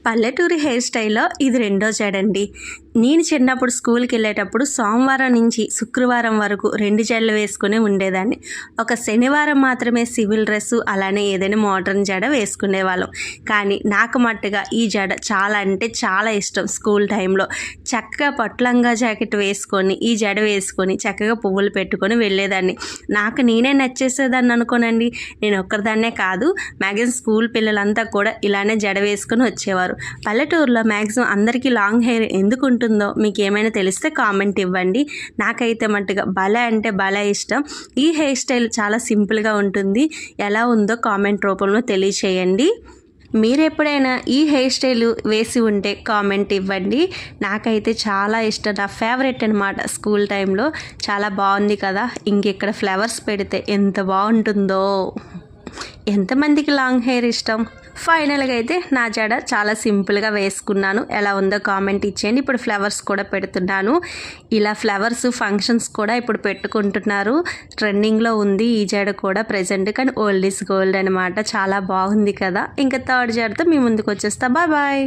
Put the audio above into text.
పల్లెటూరి హెయిర్ స్టైల్లో ఇది రెండో జడండి. నేను చిన్నప్పుడు స్కూల్కి వెళ్ళేటప్పుడు సోమవారం నుంచి శుక్రవారం వరకు 2 జడలు వేసుకుని ఉండేదాన్ని. ఒక శనివారం మాత్రమే సివిల్ డ్రెస్సు, అలానే ఏదైనా మోడ్రన్ జడ వేసుకునేవాళ్ళం. కానీ నాకు మట్టుగా ఈ జడ చాలా అంటే చాలా ఇష్టం. స్కూల్ టైంలో చక్కగా పట్లంగా జాకెట్ వేసుకొని ఈ జడ వేసుకొని చక్కగా పువ్వులు పెట్టుకొని వెళ్ళేదాన్ని. నాకు నేనే నచ్చేసేదాన్ని అనుకోనండి. నేను ఒక్కరిదాన్నే కాదు, మ్యాక్సిమం స్కూల్ పిల్లలంతా కూడా ఇలానే జడ వేసుకొని వచ్చేవారు. పల్లెటూరులో మ్యాక్సిమం అందరికీ లాంగ్ హెయిర్ ఎందుకు ఉంటుందో మీకు ఏమైనా తెలిస్తే కామెంట్ ఇవ్వండి. నాకైతే మట్టుగా భలే అంటే భలే ఇష్టం. ఈ హెయిర్ స్టైల్ చాలా సింపుల్గా ఉంటుంది. ఎలా ఉందో కామెంట్ రూపంలో తెలియచేయండి. మీరు ఎప్పుడైనా ఈ హెయిర్ స్టైల్ వేసి ఉంటే కామెంట్ ఇవ్వండి. నాకైతే చాలా ఇష్టం, నా ఫేవరెట్ అనమాట. స్కూల్ టైంలో చాలా బాగుంది కదా. ఇంకెక్కడ ఫ్లవర్స్ పెడితే ఎంత బాగుంటుందో. ఎంతమందికి లాంగ్ హెయిర్ ఇష్టం? ఫైనల్గా అయితే నా జడ చాలా సింపుల్గా వేసుకున్నాను. ఎలా ఉందో కామెంట్ ఇచ్చేయండి. ఇప్పుడు ఫ్లవర్స్ కూడా పెడుతున్నాను. ఇలా ఫ్లవర్స్ ఫంక్షన్స్ కూడా ఇప్పుడు పెట్టుకుంటున్నారు. ట్రెండింగ్లో ఉంది ఈ జడ కూడా ప్రజెంట్. కానీ ఓల్డ్ ఈజ్ గోల్డ్ అనమాట. చాలా బాగుంది కదా. ఇంకా థర్డ్ జడతో మీ ముందుకు వచ్చేస్తా. Bye bye.